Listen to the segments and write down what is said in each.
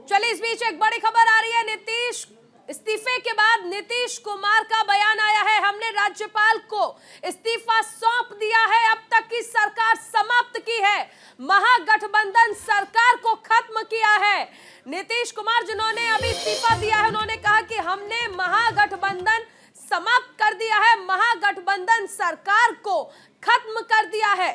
चलिए इस बीच एक बड़ी खबर आ रही है। नीतीश इस्तीफे के बाद नीतीश कुमार का बयान आया है। हमने राज्यपाल को इस्तीफा सौंप दिया है, अब तक की सरकार समाप्त की है, महागठबंधन सरकार को खत्म किया है। नीतीश कुमार जिन्होंने अभी इस्तीफा दिया है, उन्होंने कहा कि हमने महागठबंधन समाप्त कर दिया है, महागठबंधन सरकार को खत्म कर दिया है।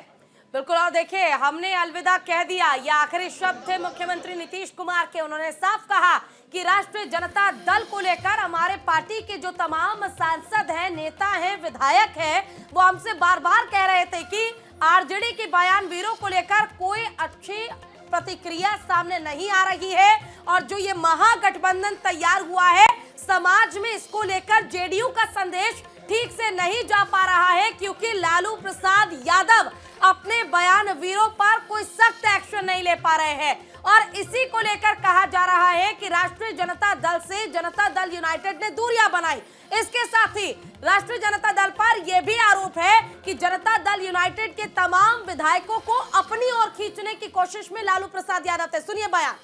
बिल्कुल, और देखिए हमने अलविदा कह दिया, ये आखिरी शब्द थे मुख्यमंत्री नीतीश कुमार के। उन्होंने साफ कहा कि राष्ट्रीय जनता दल को लेकर हमारे पार्टी के जो तमाम सांसद हैं, नेता हैं, विधायक हैं, वो हमसे बार बार कह रहे थे कि आरजेडी के बयानवीरों को लेकर कोई अच्छी प्रतिक्रिया सामने नहीं आ रही है, और जो ये महागठबंधन तैयार हुआ है समाज में, इसको लेकर जेडीयू का संदेश ठीक से नहीं जा पा रहा है, क्योंकि लालू प्रसाद यादव अपने बयानवीरों पर कोई सख्त एक्शन नहीं ले पा रहे हैं। और इसी को लेकर कहा जा रहा है कि राष्ट्रीय जनता दल से जनता दल यूनाइटेड ने दूरियां बनाई। इसके साथ ही राष्ट्रीय जनता दल पर यह भी आरोप है कि जनता दल यूनाइटेड के तमाम विधायकों को अपनी ओर खींचने की कोशिश में लालू प्रसाद यादव थे। सुनिए बयान।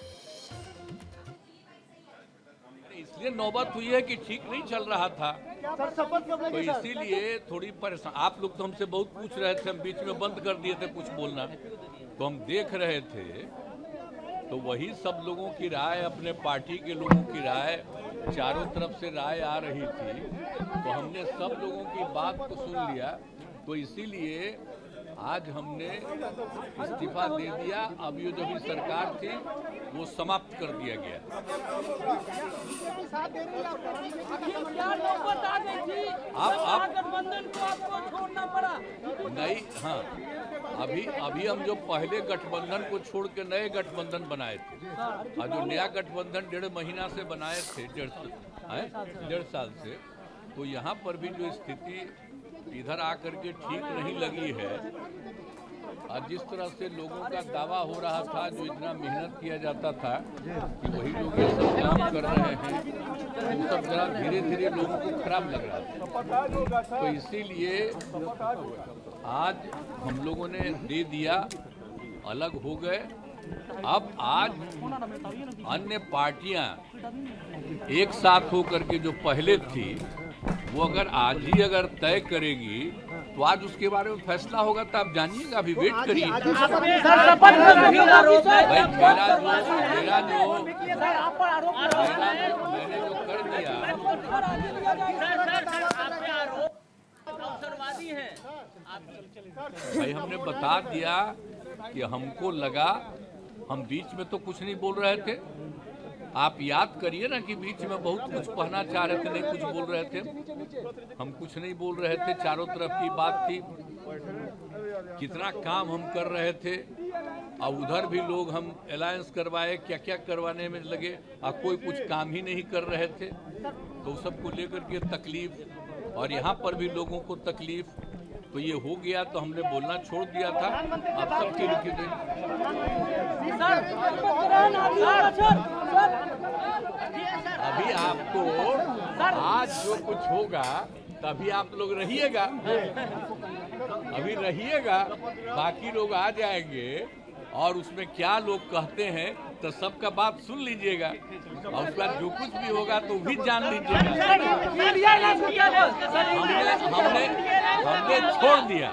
इसलिए नौबत हुई है कि ठीक नहीं चल रहा था, तो इसीलिए थोड़ी परेशान। आप लोग तो हमसे बहुत पूछ रहे थे, हम बीच में बंद कर दिए थे कुछ बोलना, तो हम देख रहे थे, तो वही सब लोगों की राय, अपने पार्टी के लोगों की राय, चारों तरफ से राय आ रही थी, तो हमने सब लोगों की बात को सुन लिया, तो इसीलिए आज हमने इस्तीफा दे दिया। अब ये जो भी सरकार थी वो समाप्त कर दिया गया। आप गठबंधन को आपको छोड़ना पड़ा नहीं? हाँ, अभी हम जो पहले गठबंधन को छोड़ के नए गठबंधन बनाए थे, और जो नया गठबंधन 1.5 महीना से बनाए थे, 1.5 साल से, तो यहाँ पर भी जो स्थिति इधर आकर के ठीक नहीं लगी है, और जिस तरह से लोगों का दावा हो रहा था, जो इतना मेहनत किया जाता था कि वही लोग ये सब काम कर रहे हैं, तो सब जरा धीरे धीरे लोगों को खराब लग रहा था। तो इसीलिए आज हम लोगों ने दे दिया, अलग हो गए। अब आज अन्य पार्टियां एक साथ होकर के जो पहले थी, वो अगर आज ही अगर तय करेगी, तो आज उसके बारे में फैसला होगा, तो आप जानिएगा, अभी वेट करिए। मैंने जो कर दिया, भाई हमने बता दिया कि हमको लगा, हम बीच में तो कुछ नहीं बोल रहे थे। आप याद करिए ना कि बीच में बहुत कुछ कहना चाह रहे थे, नहीं कुछ बोल रहे थे, हम कुछ नहीं बोल रहे थे, चारों तरफ की बात थी, कितना काम हम कर रहे थे, और उधर भी लोग हम अलायंस करवाए, क्या क्या करवाने में लगे, और कोई कुछ काम ही नहीं कर रहे थे, तो सबको लेकर के तकलीफ, और यहाँ पर भी लोगों को तकलीफ, तो ये हो गया, तो हमने बोलना छोड़ दिया था। अब सबके लिखे अभी आपको आज जो कुछ होगा तभी आप लोग रहिएगा, अभी रहिएगा, बाकी लोग आ जाएंगे, और उसमें क्या लोग कहते हैं तो सबका बात सुन लीजिएगा, और उसके बाद जो कुछ भी होगा तो भी जान लीजिएगा। हमने छोड़ दिया।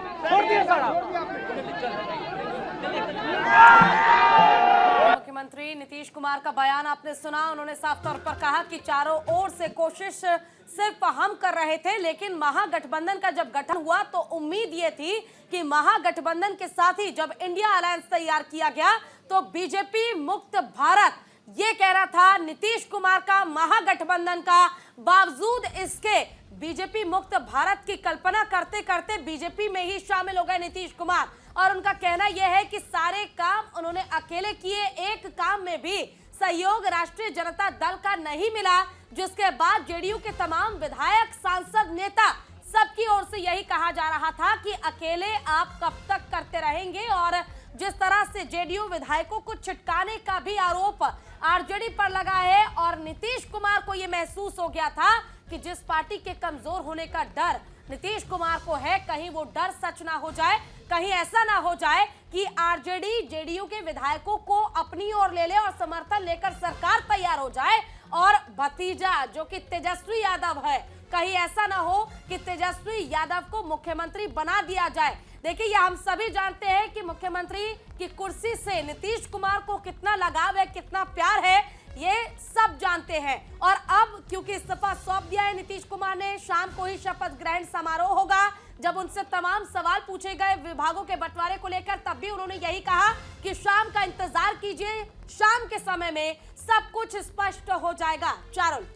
मुख्यमंत्री नीतीश कुमार का बयान आपने सुना। उन्होंने साफ तौर पर कहा कि चारों ओर से कोशिश सिर्फ हम कर रहे थे, लेकिन महागठबंधन का जब गठन हुआ तो उम्मीद ये थी कि महागठबंधन के साथ ही जब इंडिया अलायंस तैयार किया गया, तो बीजेपी मुक्त भारत ये कह रहा था नीतीश कुमार का महागठबंधन का। बावजूद इसके बीजेपी मुक्त भारत की कल्पना करते करते बीजेपी में ही शामिल हो गए नीतीश कुमार, और उनका कहना यह है कि सारे काम उन्होंने अकेले किए, एक काम में भी सहयोग राष्ट्रीय जनता दल का नहीं मिला, जिसके बाद जेडीयू के तमाम विधायक, सांसद, नेता सबकी ओर से यही कहा जा रहा था कि अकेले आप कब तक करते रहेंगे। और जिस तरह से जेडीयू विधायकों को छिटकाने का भी आरोप आरजेडी पर लगा है, और नीतीश कुमार को यह महसूस हो गया था कि जिस पार्टी के कमजोर होने का डर नीतीश कुमार को है, कहीं वो डर सच ना हो जाए, कहीं ऐसा ना हो जाए कि आरजेडी जेडीयू के विधायकों को अपनी ओर ले ले और समर्थन लेकर सरकार तैयार हो जाए और भतीजा जो कि तेजस्वी यादव है, कहीं ऐसा ना हो कि तेजस्वी यादव को मुख्यमंत्री बना दिया जाए। देखिए, ये हम सभी जानते हैं कि मुख्यमंत्री की कुर्सी से नीतीश कुमार को कितना लगाव है, कितना प्यार है, ये सब जानते हैं। और अब क्योंकि इस्तीफा सौंप दिया है नीतीश कुमार ने, शाम को ही शपथ ग्रहण समारोह होगा। जब उनसे तमाम सवाल पूछे गए विभागों के बंटवारे को लेकर, तब भी उन्होंने यही कहा कि शाम का इंतजार कीजिए, शाम के समय में सब कुछ स्पष्ट हो जाएगा। चारुल,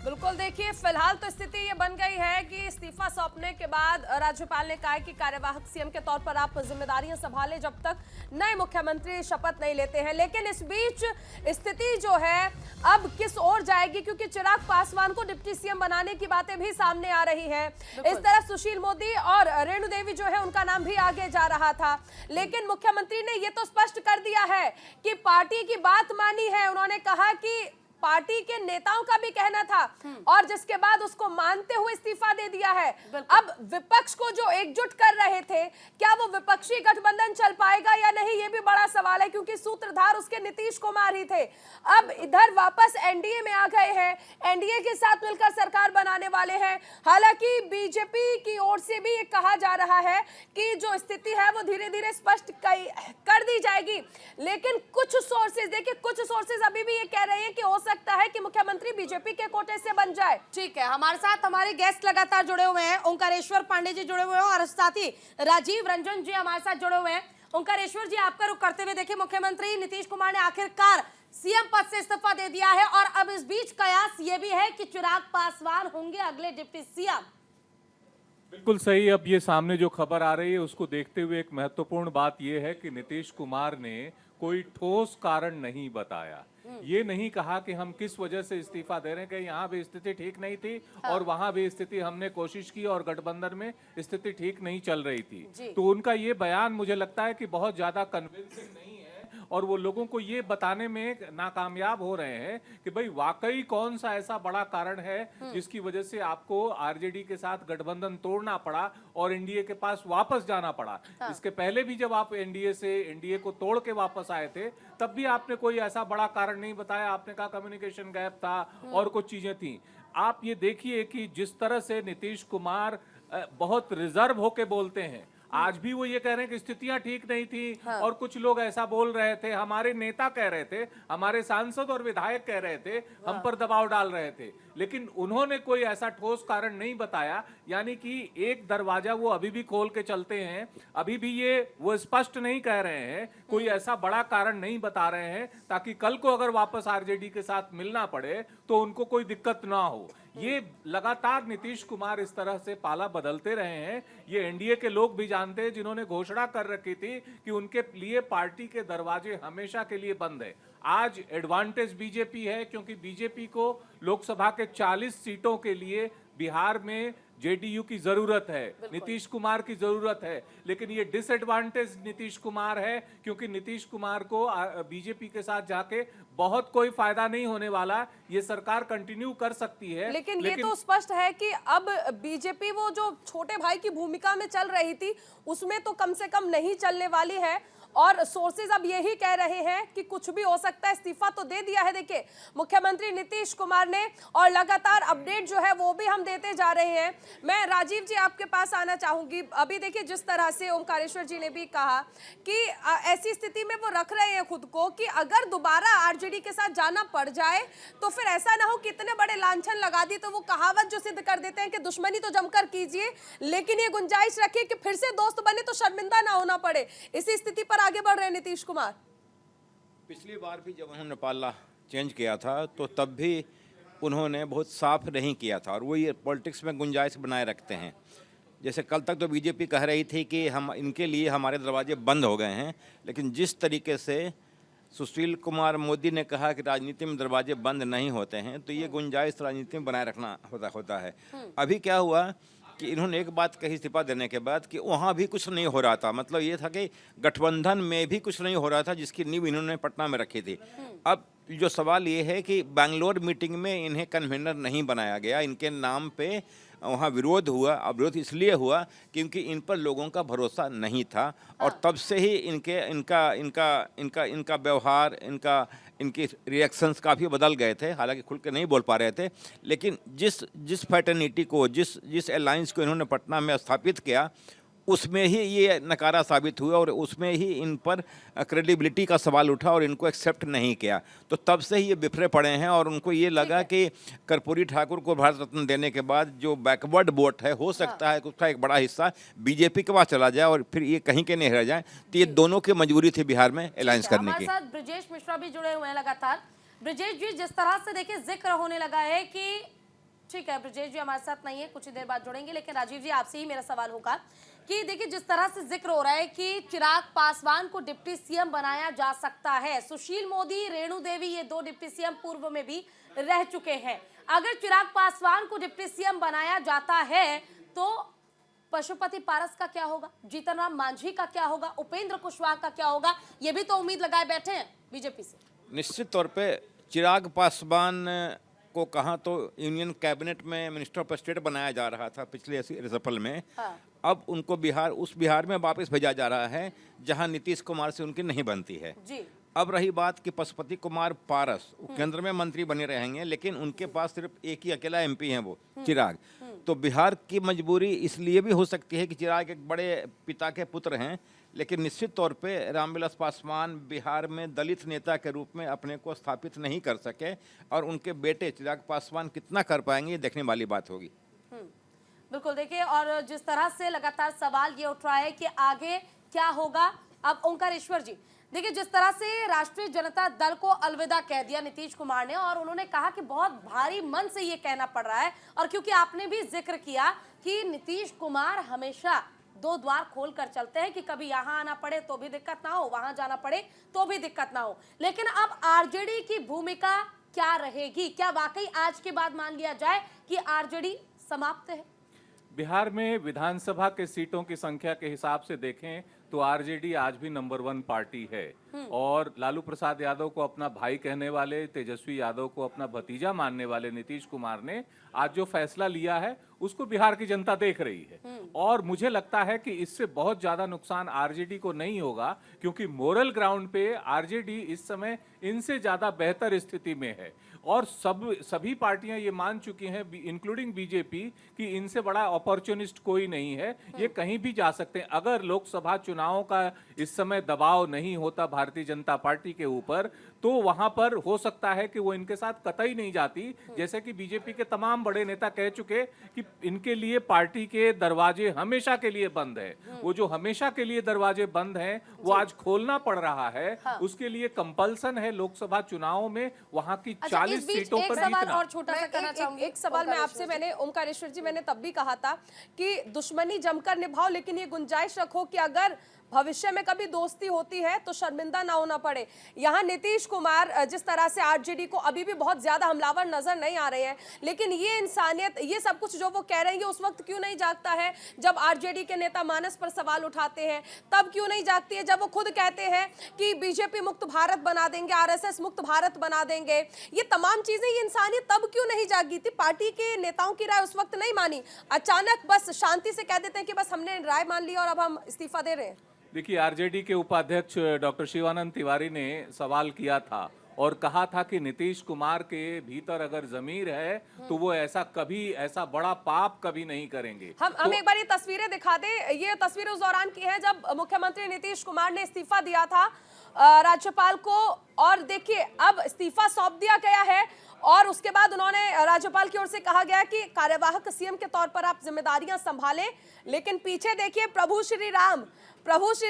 बिल्कुल, देखिए फिलहाल तो स्थिति ये बन गई है कि इस्तीफा सौंपने के बाद राज्यपाल ने कहा कि कार्यवाहक सीएम के तौर पर आप जिम्मेदारियां संभालें जब तक नए मुख्यमंत्री शपथ नहीं लेते हैं। लेकिन इस बीच स्थिति जो है अब किस ओर जाएगी, क्योंकि चिराग पासवान को डिप्टी सीएम बनाने की बातें भी सामने आ रही है। इस तरफ सुशील मोदी और रेणु देवी जो है उनका नाम भी आगे जा रहा था, लेकिन मुख्यमंत्री ने ये तो स्पष्ट कर दिया है कि पार्टी की बात मानी है। उन्होंने कहा कि पार्टी के नेताओं का भी कहना था और जिसके बाद उसको मानते हुए इस्तीफा दे दिया है। अब विपक्ष को जो एकजुट कर रहे थे, क्या वो विपक्षी गठबंधन चल पाएगा या नहीं, ये भी बड़ा सवाल है, क्योंकि सूत्रधार उसके नीतीश कुमार ही थे। अब इधर वापस एनडीए में आ गए हैं, एनडीए के साथ मिलकर सरकार बनाने वाले हैं। हालांकि बीजेपी की ओर से भी ये कहा जा रहा है कि जो स्थिति है वो धीरे धीरे स्पष्ट कर दी जाएगी, लेकिन कुछ सोर्सेज, देखिए कुछ सोर्सेज अभी भी ये कह रहे हैं कि हो सकता है कि मुख्यमंत्री बीजेपी के कोटे से बन जाए। ठीक है, हमारे साथ हमारे गेस्ट लगातार जुड़े हुए हैं, ओंकारेश्वर पांडे जी जुड़े हुए हैं और साथ ही राजीव रंजन जी हमारे साथ जुड़े हुए हैं। ओंकारेश्वर जी, आपका रुख करते हुए देखिए, मुख्यमंत्री नीतीश कुमार ने आखिरकार सीएम पद से इस्तीफा दे दिया है और अब इस बीच कयास ये भी है कि चिराग पासवान होंगे अगले डिप्टी सीएम। बिल्कुल सही। अब ये सामने जो खबर आ रही है उसको देखते हुए एक महत्वपूर्ण बात यह है कि नीतीश कुमार ने कोई ठोस कारण नहीं बताया। ये नहीं कहा कि हम किस वजह से इस्तीफा दे रहे हैं, कि यहाँ भी स्थिति ठीक नहीं थी और वहां भी स्थिति हमने कोशिश की और गठबंधन में स्थिति ठीक नहीं चल रही थी। तो उनका ये बयान मुझे लगता है कि बहुत ज्यादा कन्विंसिंग नहीं है और वो लोगों को ये बताने में नाकामयाब हो रहे हैं कि भाई वाकई कौन सा ऐसा बड़ा कारण है जिसकी वजह से आपको आरजेडी के साथ गठबंधन तोड़ना पड़ा और एनडीए के पास वापस जाना पड़ा। इसके पहले भी जब आप एनडीए को तोड़ के वापस आए थे, तब भी आपने कोई ऐसा बड़ा कारण नहीं बताया। आपने कहा कम्युनिकेशन गैप था और कुछ चीजें थी। आप ये देखिए कि जिस तरह से नीतीश कुमार बहुत रिजर्व होके बोलते हैं, आज भी वो ये कह रहे हैं कि स्थितियां ठीक नहीं थी और कुछ लोग ऐसा बोल रहे थे, हमारे नेता कह रहे थे, हमारे सांसद और विधायक कह रहे थे, हम पर दबाव डाल रहे थे, लेकिन उन्होंने कोई ऐसा ठोस कारण नहीं बताया। यानी कि एक दरवाजा वो अभी भी खोल के चलते हैं, अभी भी ये वो स्पष्ट नहीं कह रहे हैं, कोई ऐसा बड़ा कारण नहीं बता रहे हैं ताकि कल को अगर वापस आरजेडी के साथ मिलना पड़े तो उनको कोई दिक्कत ना हो। ये लगातार नीतीश कुमार इस तरह से पाला बदलते रहे हैं। ये एनडीए के लोग भी जानते हैं जिन्होंने घोषणा कर रखी थी कि उनके लिए पार्टी के दरवाजे हमेशा के लिए बंद है। आज एडवांटेज बीजेपी है क्योंकि बीजेपी को लोकसभा के 40 सीटों के लिए बिहार में जेडीयू की जरूरत है, नीतीश कुमार की जरूरत है, लेकिन ये डिसएडवांटेज नीतीश कुमार है क्योंकि नीतीश कुमार को बीजेपी के साथ जाके बहुत कोई फायदा नहीं होने वाला। ये सरकार कंटिन्यू कर सकती है, लेकिन ये तो स्पष्ट है कि अब बीजेपी वो जो छोटे भाई की भूमिका में चल रही थी उसमें तो कम से कम नहीं चलने वाली है और सोर्सेज अब यही कह रहे हैं कि कुछ भी हो सकता है। इस्तीफा तो दे दिया है देखिए मुख्यमंत्री नीतीश कुमार ने और लगातार अपडेट जो है वो भी हम देते जा रहे हैं। मैं राजीव जी आपके पास आना चाहूंगी। अभी देखिए जिस तरह से ओंकारेश्वर जी ने भी कहा कि ऐसी स्थिति में वो रख रहे हैं खुद को कि अगर दोबारा आरजेडी के साथ जाना पड़ जाए तो फिर ऐसा ना हो कि इतने बड़े लांछन लगा दी तो वो कहावत जो सिद्ध कर देते हैं कि दुश्मनी तो जमकर कीजिए लेकिन ये गुंजाइश रखिए कि फिर से दोस्त बने तो शर्मिंदा ना होना पड़े। इसी स्थिति पर आगे बढ़ रहे हैं नीतीश कुमार। पिछली बार भी जब उन्होंने पाला चेंज किया था तो तब भी उन्होंने बहुत साफ नहीं किया था और वो ये पॉलिटिक्स में गुंजाइश बनाए रखते हैं। जैसे कल तक तो बीजेपी कह रही थी कि हम इनके लिए हमारे दरवाजे बंद हो गए हैं, लेकिन जिस तरीके से सुशील कुमार मोदी ने कहा कि राजनीति में दरवाजे बंद नहीं होते हैं तो ये गुंजाइश राजनीति में बनाए रखना होता है। अभी क्या हुआ कि इन्होंने एक बात कही इस्तीफा देने के बाद कि वहाँ भी कुछ नहीं हो रहा था, मतलब ये था कि गठबंधन में भी कुछ नहीं हो रहा था जिसकी नींव इन्होंने पटना में रखी थी। अब जो सवाल ये है कि बैंगलोर मीटिंग में इन्हें कन्वीनर नहीं बनाया गया, इनके नाम पे वहाँ विरोध हुआ। और विरोध इसलिए हुआ क्योंकि इन पर लोगों का भरोसा नहीं था, और तब से ही इनका व्यवहार, इनके रिएक्शंस काफ़ी बदल गए थे। हालांकि खुल के नहीं बोल पा रहे थे, लेकिन जिस फैटर्निटी को, जिस अलायंस को इन्होंने पटना में स्थापित किया, उसमें ही ये नकारा साबित हुआ और उसमें ही इन पर क्रेडिबिलिटी का सवाल उठा और इनको एक्सेप्ट नहीं किया। तो तब से ही ये बिफरे पड़े हैं और उनको ये लगा कि कर्पूरी ठाकुर को भारत रत्न देने के बाद जो बैकवर्ड वोट है, हो सकता है कि उसका एक बड़ा हिस्सा बीजेपी के पास चला जाए और फिर ये कहीं के नहीं रह जाए। तो ये दोनों की मजबूरी थी बिहार में अलायंस करने की। हमारे साथ ब्रजेश मिश्रा भी जुड़े हुए हैं लगातार। ब्रजेश जी, जिस तरह से देखिए जिक्र होने लगा है कि, ठीक है ब्रजेश जी हमारे साथ नहीं है, कुछ ही देर बाद जुड़ेंगे, लेकिन राजीव जी आपसे ही मेरा सवाल होगा कि देखिए जिस तरह से जिक्र हो रहा है कि चिराग पासवान को डिप्टी सीएम बनाया जा सकता है। सुशील मोदी, रेणु देवी, ये 2 डिप्टी सीएम पूर्व में भी रह चुके हैं। अगर चिराग पासवान को डिप्टी सीएम बनाया जाता है तो पशुपति पारस का क्या होगा, जीतन राम मांझी का क्या होगा, उपेंद्र कुशवाहा का क्या होगा? ये भी तो उम्मीद लगाए बैठे हैं बीजेपी से। निश्चित तौर पे चिराग पासवान को कहाँ तो यूनियन कैबिनेट में मिनिस्टर ऑफ स्टेट बनाया जा रहा था पिछले रिसफल में। हाँ। अब उनको उस बिहार में वापस भेजा जा रहा है जहां नीतीश कुमार से उनकी नहीं बनती है जी। अब रही बात कि पशुपति कुमार पारस केंद्र में मंत्री बने रहेंगे, लेकिन उनके पास सिर्फ एक ही अकेला एमपी है, वो चिराग। तो बिहार की मजबूरी इसलिए भी हो सकती है कि चिराग एक बड़े पिता के पुत्र हैं, लेकिन निश्चित तौर पे रामविलास पासवान बिहार में दलित नेता के रूप में अपने को स्थापित नहीं कर सके, और उनके बेटे चिराग पासवान कितना कर पाएंगे ये देखने वाली बात होगी। बिल्कुल, देखिए और जिस तरह से लगातार सवाल ये उठ रहा है कि आगे क्या होगा। अब ओंकारेश्वर जी, देखिए जिस तरह से राष्ट्रीय जनता दल को अलविदा कह दिया नीतीश कुमार ने, और उन्होंने कहा कि बहुत भारी मन से ये कहना पड़ रहा है, और क्योंकि आपने भी जिक्र किया कि नीतीश कुमार हमेशा 2 द्वार खोल कर चलते हैं कि कभी यहाँ आना पड़े तो भी दिक्कत ना हो, वहां जाना पड़े तो भी दिक्कत ना हो। लेकिन अब आरजेडी की भूमिका क्या रहेगी? क्या वाकई आज के बाद मान लिया जाए कि आरजेडी समाप्त है? बिहार में विधानसभा के सीटों की संख्या के हिसाब से देखें तो आरजेडी आज भी नंबर 1 पार्टी है, और लालू प्रसाद यादव को अपना भाई कहने वाले, तेजस्वी यादव को अपना भतीजा मानने वाले नीतीश कुमार ने आज जो फैसला लिया है उसको बिहार की जनता देख रही है। और मुझे लगता है कि इससे बहुत ज्यादा नुकसान आरजेडी को नहीं होगा, क्योंकि मोरल ग्राउंड पे आरजेडी इस समय इनसे ज्यादा बेहतर स्थिति में है, और सभी पार्टियां ये मान चुकी हैं, इंक्लूडिंग बीजेपी, कि इनसे बड़ा अपॉर्चुनिस्ट कोई नहीं है, ये कहीं भी जा सकते हैं। अगर लोकसभा चुनावों का इस समय दबाव नहीं होता भारतीय जनता पार्टी के ऊपर, तो वहां पर हो सकता है कि वो इनके साथ कतई नहीं जाती। जैसे कि बीजेपी के तमाम बड़े नेता कह चुके कि इनके लिए पार्टी के दरवाजे हमेशा के लिए बंद है। वो जो हमेशा के लिए दरवाजे बंद हैं वो आज खोलना पड़ रहा है। हाँ। उसके लिए कंपल्सन है लोकसभा चुनावों में वहां की 40 इस बीच सीटों एक पर सवाल जीतना। और छोटा सा करना चाहूंगी। एक सवाल मैं आपसे, मैंने ओमकारेश्वर जी, मैंने तब भी कहा था कि दुश्मनी जमकर निभाओ, लेकिन ये गुंजाइश रखो कि अगर भविष्य में कभी दोस्ती होती है तो शर्मिंदा ना होना पड़े। यहाँ नीतीश कुमार जिस तरह से आरजेडी को अभी भी बहुत ज्यादा हमलावर नजर नहीं आ रहे हैं, लेकिन ये इंसानियत, ये सब कुछ जो वो कह रहे हैं उस वक्त क्यों नहीं जागता है जब आरजेडी के नेता मानस पर सवाल उठाते हैं? तब क्यों नहीं जागती है जब वो खुद कहते हैं कि बीजेपी मुक्त भारत बना देंगे, आरएसएस मुक्त भारत बना देंगे? ये तमाम चीजें, ये इंसानियत तब क्यों नहीं जागी थी? पार्टी के नेताओं की राय उस वक्त नहीं मानी, अचानक बस शांति से कह देते हैं कि बस हमने राय मान ली और अब हम इस्तीफा दे रहे हैं। देखिए, आरजेडी के उपाध्यक्ष डॉक्टर शिवानंद तिवारी ने सवाल किया था और कहा था कि नीतीश कुमार के भीतर अगर जमीर है तो वो ऐसा बड़ा पाप कभी नहीं करेंगे। हम एक बार ये तस्वीरें दिखा दें। ये तस्वीरें उस दौरान की है जब मुख्यमंत्री नीतीश कुमार ने इस्तीफा दिया था राज्यपाल को, और देखिए अब इस्तीफा सौंप दिया गया है और उसके बाद उन्होंने राज्यपाल की ओर से कहा गया कि कार्यवाहक सीएम के तौर पर आप जिम्मेदारियां संभालें। लेकिन पीछे देखिए प्रभु श्री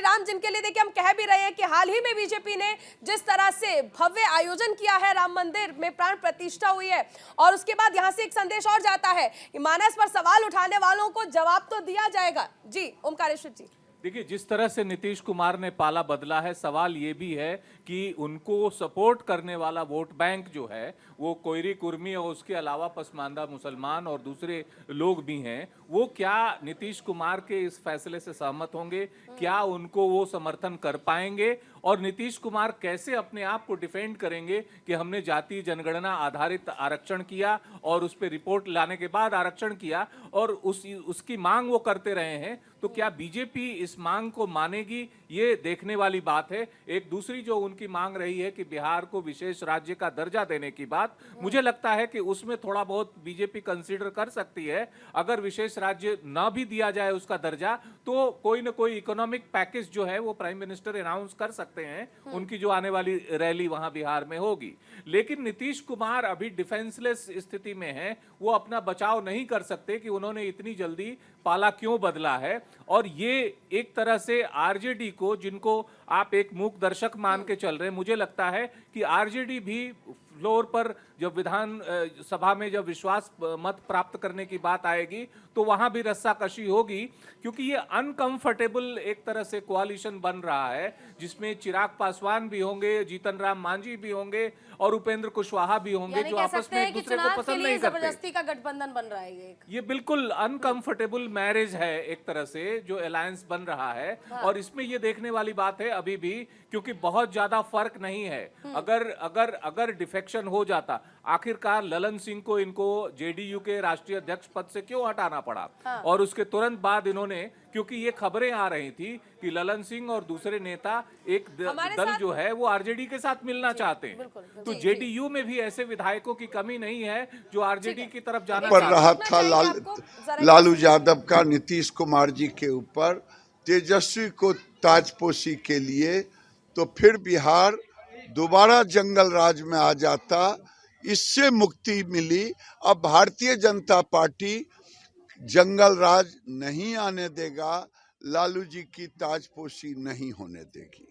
राम जिनके लिए देखिए हम कह भी रहे हैं कि हाल ही में बीजेपी ने जिस तरह से भव्य आयोजन किया है, राम मंदिर में प्राण प्रतिष्ठा हुई है, और उसके बाद यहां से एक संदेश और जाता है कि मानस पर सवाल उठाने वालों को जवाब तो दिया जाएगा। जी ओमकारेश्वर जी, देखिए, जिस तरह से नीतीश कुमार ने पाला बदला है, सवाल ये भी है कि उनको सपोर्ट करने वाला वोट बैंक जो है वो कोयरी कुर्मी और उसके अलावा पसमानदा मुसलमान और दूसरे लोग भी हैं, वो क्या नीतीश कुमार के इस फैसले से सहमत होंगे? क्या उनको वो समर्थन कर पाएंगे? और नीतीश कुमार कैसे अपने आप को डिफेंड करेंगे कि हमने जातीय जनगणना आधारित आरक्षण किया और उस पर रिपोर्ट लाने के बाद आरक्षण किया और उसकी मांग वो करते रहे हैं, तो क्या बीजेपी इस मांग को मानेगी, ये देखने वाली बात है। एक दूसरी जो उनकी मांग रही है कि बिहार को विशेष राज्य का दर्जा देने की बात, मुझे लगता है कि उसमें थोड़ा बहुत बीजेपी कंसीडर कर सकती है। अगर विशेष राज्य ना भी दिया जाए उसका दर्जा, तो कोई ना कोई इकोनॉमिक पैकेज जो है वो प्राइम मिनिस्टर अनाउंस कर सकते हैं, उनकी जो आने वाली रैली वहां बिहार में होगी। लेकिन नीतीश कुमार अभी डिफेंसलेस स्थिति में है, वो अपना बचाव नहीं कर सकते कि उन्होंने इतनी जल्दी पाला क्यों बदला है। और ये एक तरह से आरजेडी को, जिनको आप एक मूक दर्शक मान के चल रहे हैं, मुझे लगता है कि आरजेडी भी फ्लोर पर जब विधान सभा में जब विश्वास मत प्राप्त करने की बात आएगी तो वहां भी रस्साकशी होगी, क्योंकि ये अनकंफर्टेबल एक तरह से कोalition बन रहा है जिसमें चिराग पासवान भी होंगे, जीतन राम मांझी भी होंगे और उपेंद्र कुशवाहा भी होंगे, जो आपस में एक दूसरे को पसंद नहीं करते। जबरदस्ती का गठबंधन बन रहा है ये बिल्कुल अनकंफर्टेबल मैरिज है एक तरह से, जो अलायंस बन रहा है। और इसमें ये देखने वाली बात है अभी भी, क्योंकि बहुत ज्यादा फर्क नहीं है। अगर डिफेक्शन हो जाता, आखिरकार ललन सिंह को इनको जेडीयू के राष्ट्रीय अध्यक्ष पद से क्यों हटाना पड़ा? और उसके तुरंत बाद इन्होंने, क्योंकि ये खबरें आ रही थी कि ललन सिंह और दूसरे नेता एक दल जो है वो आरजेडी के साथ मिलना चाहते हैं, तो जेडीयू में भी ऐसे विधायकों की कमी नहीं है जो आरजेडी की तरफ जाना पर रहा था लालू यादव का नीतीश कुमार जी के ऊपर तेजस्वी को ताजपोशी के लिए, तो फिर बिहार दोबारा जंगल राज में आ जाता, इससे मुक्ति मिली। अब भारतीय जनता पार्टी जंगल राज नहीं आने देगा, लालू जी की ताजपोशी नहीं होने देगी।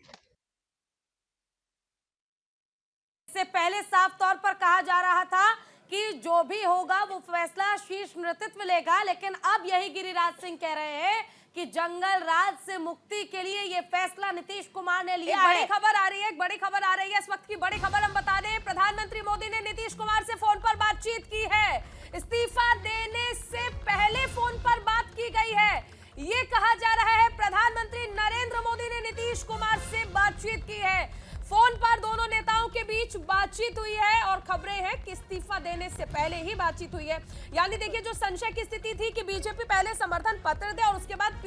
इससे पहले साफ तौर पर कहा जा रहा था कि जो भी होगा वो फैसला शीर्ष नेतृत्व लेगा, लेकिन अब यही गिरिराज सिंह कह रहे हैं कि जंगल राज से मुक्ति के लिए ये फैसला नीतीश कुमार ने लिया है। बड़ी खबर आ रही है, एक बड़ी खबर आ रही है इस वक्त की बड़ी खबर हम बता दें, प्रधानमंत्री मोदी ने नीतीश कुमार से फोन पर बातचीत की है। इस्तीफा देने से पहले फोन पर बात की गई है। ये कहा जा रहा है प्रधानमंत्री नरेंद्र मोदी ने नीतीश कुमार से बातचीत की है। फोन पर दोनों नेताओं के बीच बातचीत हुई है और खबरें हैं कि इस्तीफा देने से पहले ही बातचीत हुई है। यानी देखिए, जो संशय की स्थिति थी कि बीजेपी पहले समर्थन पत्र दे और उसके बाद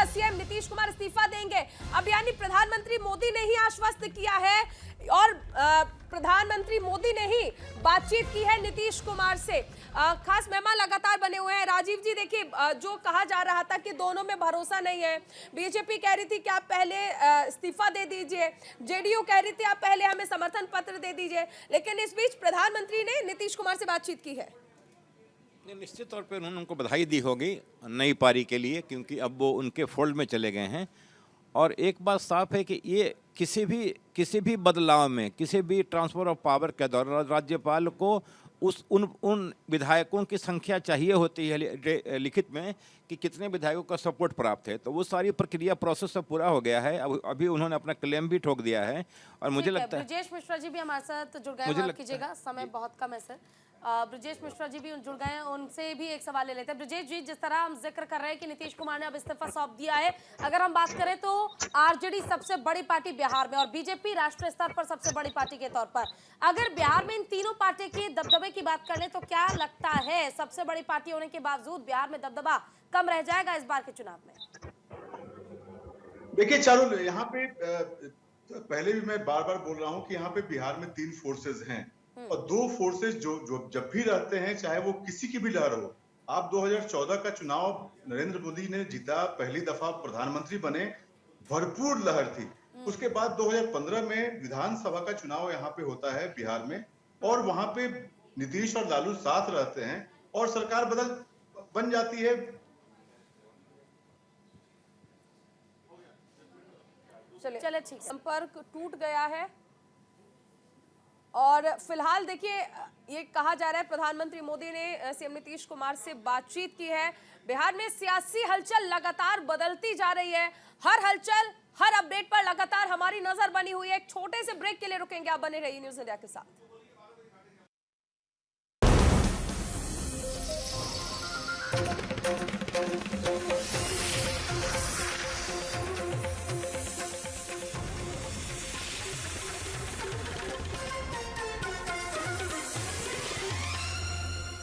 सीएम नीतीश कुमार इस्तीफा देंगे, अब यानी प्रधानमंत्री मोदी ने ही आश्वस्त किया है और प्रधानमंत्री मोदी ने ही बातचीत की है नीतीश कुमार से। खास मेहमान लगातार बने हुए हैं। राजीव जी, देखिए, जो कहा जा रहा था कि दोनों में भरोसा नहीं है, बीजेपी कह रही थी कि आप पहले इस्तीफा दे दीजिए, जेडीयू कह रही थी आप पहले हमें समर्थन पत्र दे दीजिए, लेकिन इस बीच प्रधानमंत्री ने नीतीश कुमार से बातचीत की है। निश्चित तौर पर उन्होंने उनको बधाई दी होगी नई पारी के लिए, क्योंकि अब वो उनके फोल्ड में चले गए हैं। और एक बात साफ है कि ये किसी भी बदलाव में, किसी भी ट्रांसफर ऑफ पावर के दौरान राज्यपाल को उन विधायकों की संख्या चाहिए होती है लिखित में कि कितने विधायकों का सपोर्ट प्राप्त है। तो वो सारी प्रक्रिया प्रोसेस सब पूरा हो गया है। अब अभी उन्होंने अपना क्लेम भी ठोक दिया है। और मुझे लगता है ब्रजेश मिश्रा जी भी हमारे साथ जुड़ गए, माफ कीजिएगा समय बहुत कम है सर। ब्रजेश मिश्रा जी भी जुड़ गए हैं, उनसे भी एक सवाल ले लेते हैं। ब्रजेश जी, जिस तरह हम जिक्र कर रहे हैं कि नीतीश कुमार ने अब इस्तीफा सौंप दिया है, अगर हम बात करें तो आरजेडी सबसे बड़ी पार्टी बिहार में और बीजेपी राष्ट्रीय स्तर पर सबसे बड़ी पार्टी के तौर पर, अगर बिहार में इन तीनों पार्टी के दबदबे की बात कर ले तो क्या लगता है सबसे बड़ी पार्टी होने के बावजूद बिहार में दबदबा कम रह जाएगा इस बार के चुनाव में? देखिए चारुल, यहाँ पे पहले भी मैं बार बार बोल रहा हूँ कि यहाँ पे बिहार में 3 फोर्सेज हैं और 2 फोर्सेज जो जब भी रहते हैं, चाहे वो किसी की भी लहर हो। आप 2014 का चुनाव नरेंद्र मोदी ने जीता, पहली दफा प्रधानमंत्री बने, भरपूर लहर थी। उसके बाद 2015 में विधानसभा का चुनाव यहाँ पे होता है बिहार में, और वहां पे नीतीश और लालू साथ रहते हैं और सरकार बन जाती है। चले ठीक, संपर्क टूट गया है और फिलहाल देखिए, ये कहा जा रहा है प्रधानमंत्री मोदी ने सीएम नीतीश कुमार से बातचीत की है। बिहार में सियासी हलचल लगातार बदलती जा रही है, हर हलचल, हर अपडेट पर लगातार हमारी नजर बनी हुई है। एक छोटे से ब्रेक के लिए रुकेंगे, आप बने रहिए न्यूज़ इंडिया के साथ।